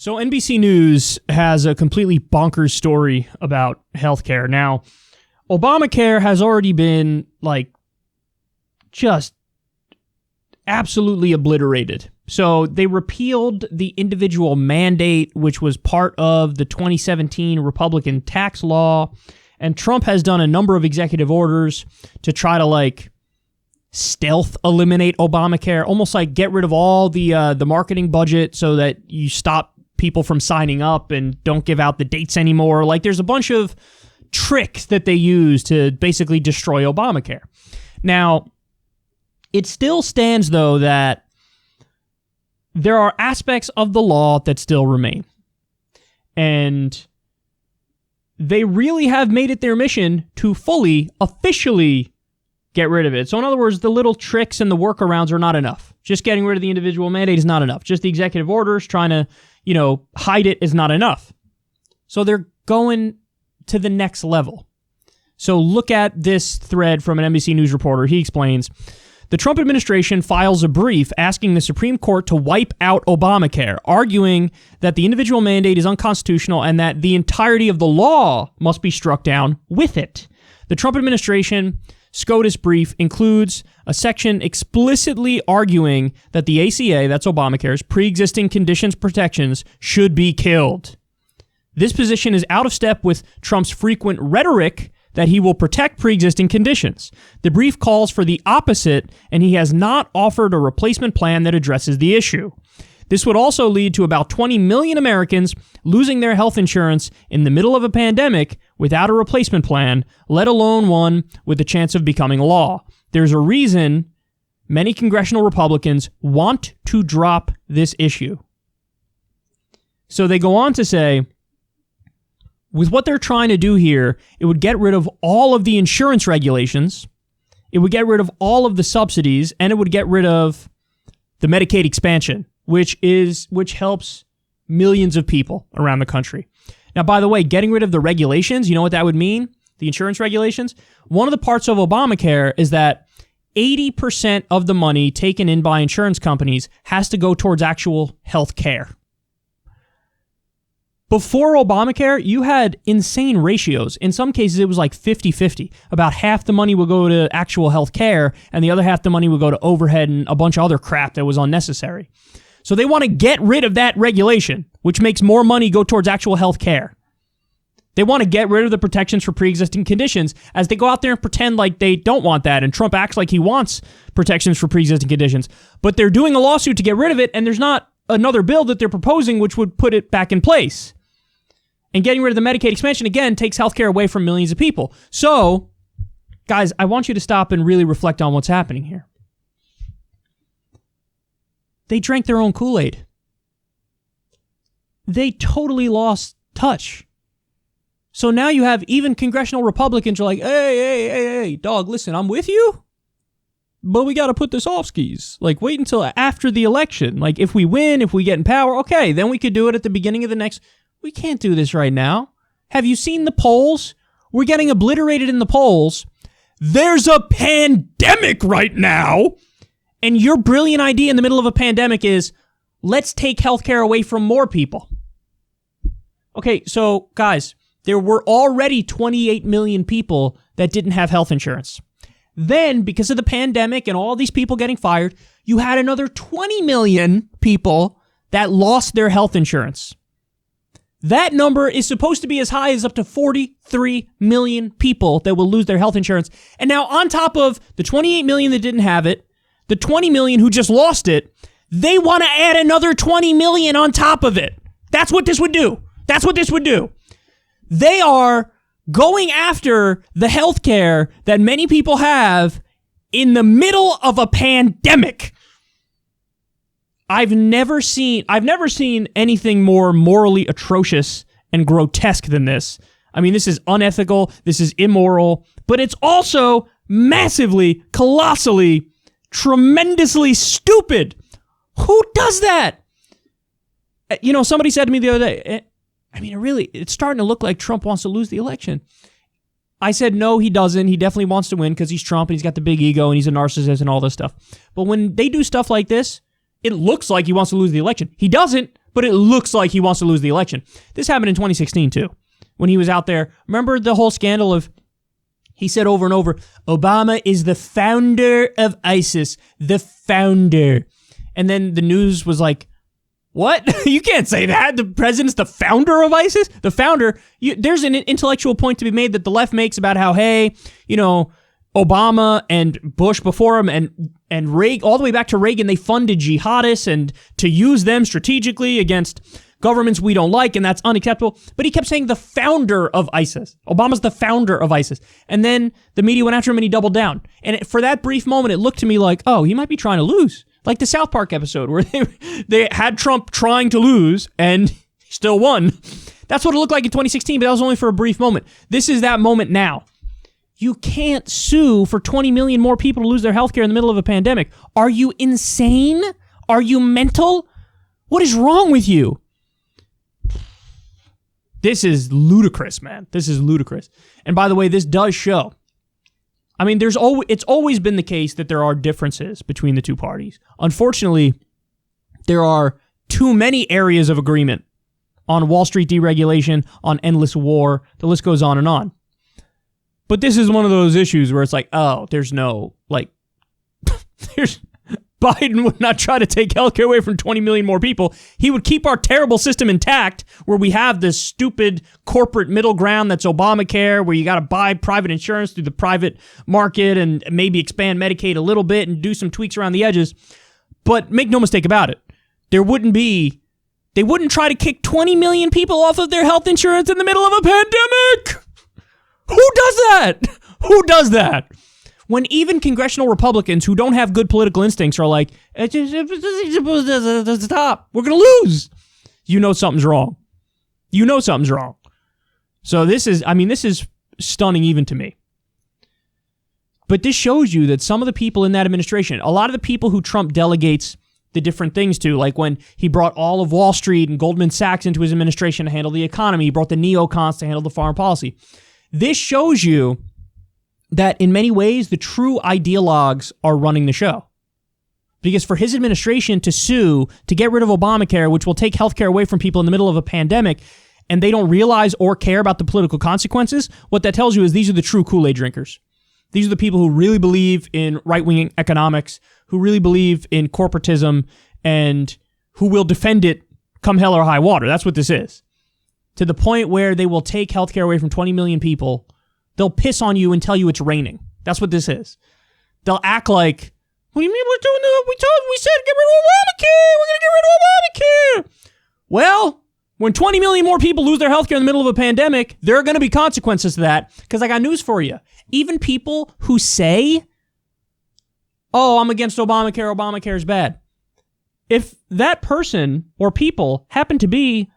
So NBC News has a completely bonkers story about healthcare. Now, Obamacare has already been, just absolutely obliterated. So they repealed the individual mandate, which was part of the 2017 Republican tax law, and Trump has done a number of executive orders to try to, stealth eliminate Obamacare, almost get rid of all the marketing budget so that you stop people from signing up and don't give out the dates anymore. There's a bunch of tricks that they use to basically destroy Obamacare. Now, it still stands, though, that there are aspects of the law that still remain. And they really have made it their mission to fully, officially get rid of it. So in other words, the little tricks and the workarounds are not enough. Just getting rid of the individual mandate is not enough. Just the executive orders trying to, hide it is not enough. So they're going to the next level. So look at this thread from an NBC News reporter. He explains, the Trump administration files a brief asking the Supreme Court to wipe out Obamacare, arguing that the individual mandate is unconstitutional and that the entirety of the law must be struck down with it. The Trump administration SCOTUS brief includes a section explicitly arguing that the ACA, that's Obamacare's, pre-existing conditions protections should be killed. This position is out of step with Trump's frequent rhetoric that he will protect pre-existing conditions. The brief calls for the opposite, and he has not offered a replacement plan that addresses the issue. This would also lead to about 20 million Americans losing their health insurance in the middle of a pandemic without a replacement plan, let alone one with the chance of becoming law. There's a reason many congressional Republicans want to drop this issue. So they go on to say, with what they're trying to do here, it would get rid of all of the insurance regulations, it would get rid of all of the subsidies, and it would get rid of the Medicaid expansion, which helps millions of people around the country. Now, by the way, getting rid of the regulations, you know what that would mean? The insurance regulations? One of the parts of Obamacare is that 80% of the money taken in by insurance companies has to go towards actual health care. Before Obamacare, you had insane ratios. In some cases, it was 50-50. About half the money would go to actual health care, and the other half the money would go to overhead and a bunch of other crap that was unnecessary. So they want to get rid of that regulation, which makes more money go towards actual health care. They want to get rid of the protections for pre-existing conditions as they go out there and pretend like they don't want that, and Trump acts like he wants protections for pre-existing conditions. But they're doing a lawsuit to get rid of it, and there's not another bill that they're proposing which would put it back in place. And getting rid of the Medicaid expansion, again, takes healthcare away from millions of people. So, guys, I want you to stop and really reflect on what's happening here. They drank their own Kool-Aid. They totally lost touch. So now you have even congressional Republicans are like, hey, dog, listen, I'm with you, but we got to put this off skis. Wait until after the election. If we win, if we get in power, okay, then we could do it at the beginning of the next... We can't do this right now. Have you seen the polls? We're getting obliterated in the polls. There's a pandemic right now. And your brilliant idea in the middle of a pandemic is, let's take healthcare away from more people. Okay, so guys, there were already 28 million people that didn't have health insurance. Then, because of the pandemic and all these people getting fired, you had another 20 million people that lost their health insurance. That number is supposed to be as high as up to 43 million people that will lose their health insurance. And now on top of the 28 million that didn't have it, the 20 million who just lost it, they want to add another 20 million on top of it. That's what this would do. That's what this would do. They are going after the healthcare that many people have in the middle of a pandemic. I've never seen anything more morally atrocious and grotesque than this. I mean, this is unethical, this is immoral, but it's also massively, colossally, tremendously stupid. Who does that? Somebody said to me the other day, it's starting to look like Trump wants to lose the election. I said, no, he doesn't. He definitely wants to win because he's Trump and he's got the big ego and he's a narcissist and all this stuff. But when they do stuff like this, it looks like he wants to lose the election. He doesn't, but it looks like he wants to lose the election. This happened in 2016 too, when he was out there. Remember the whole scandal of, he said over and over, Obama is the founder of ISIS, the founder. And then the news was like, what? You can't say that. The president's the founder of ISIS? The founder? There's an intellectual point to be made that the left makes about how, hey, you know, Obama and Bush before him and Reagan, all the way back to Reagan, they funded jihadists and to use them strategically against governments we don't like, and that's unacceptable. But he kept saying the founder of ISIS. Obama's the founder of ISIS. And then the media went after him and he doubled down. And for that brief moment, it looked to me like, oh, he might be trying to lose. Like the South Park episode where they had Trump trying to lose and he still won. That's what it looked like in 2016, but that was only for a brief moment. This is that moment now. You can't sue for 20 million more people to lose their healthcare in the middle of a pandemic. Are you insane? Are you mental? What is wrong with you? This is ludicrous, man. This is ludicrous. And by the way, this does show. I mean, it's always been the case that there are differences between the two parties. Unfortunately, there are too many areas of agreement on Wall Street deregulation, on endless war. The list goes on and on. But this is one of those issues where it's like, oh, there's no, like, Biden would not try to take healthcare away from 20 million more people. He would keep our terrible system intact where we have this stupid corporate middle ground that's Obamacare, where you got to buy private insurance through the private market and maybe expand Medicaid a little bit and do some tweaks around the edges. But make no mistake about it, they wouldn't try to kick 20 million people off of their health insurance in the middle of a pandemic. Who does that? Who does that? When even congressional Republicans who don't have good political instincts are like, stop, we're going to lose. You know something's wrong. You know something's wrong. So this is stunning even to me. But this shows you that some of the people in that administration, a lot of the people who Trump delegates the different things to, like when he brought all of Wall Street and Goldman Sachs into his administration to handle the economy, he brought the neocons to handle the foreign policy. This shows you that in many ways, the true ideologues are running the show. Because for his administration to sue, to get rid of Obamacare, which will take healthcare away from people in the middle of a pandemic, and they don't realize or care about the political consequences, what that tells you is these are the true Kool-Aid drinkers. These are the people who really believe in right-wing economics, who really believe in corporatism, and who will defend it come hell or high water. That's what this is. To the point where they will take healthcare away from 20 million people. They'll piss on you and tell you it's raining. That's what this is. They'll act like, what do you mean we're doing that? We said get rid of Obamacare. We're going to get rid of Obamacare. Well, when 20 million more people lose their healthcare in the middle of a pandemic, there are going to be consequences to that. Because I got news for you. Even people who say, oh, I'm against Obamacare, Obamacare is bad. If that person or people happen to be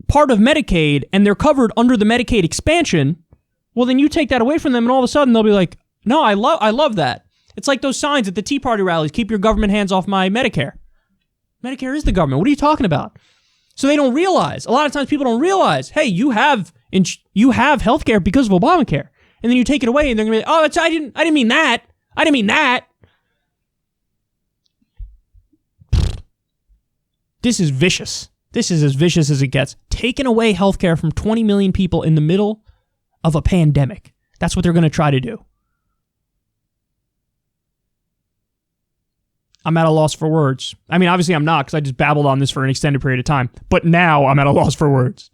part of Medicaid and they're covered under the Medicaid expansion, well, then you take that away from them and all of a sudden they'll be like, no, I love that. It's like those signs at the Tea Party rallies, keep your government hands off my Medicare. Medicare is the government. What are you talking about? So they don't realize. A lot of times people don't realize, hey, you have healthcare because of Obamacare. And then you take it away and they're going to be like, oh, I didn't mean that. I didn't mean that. This is vicious. This is as vicious as it gets. Taking away healthcare from 20 million people in the middle of a pandemic. That's what they're going to try to do. I'm at a loss for words. I mean, obviously I'm not, because I just babbled on this for an extended period of time. But now I'm at a loss for words.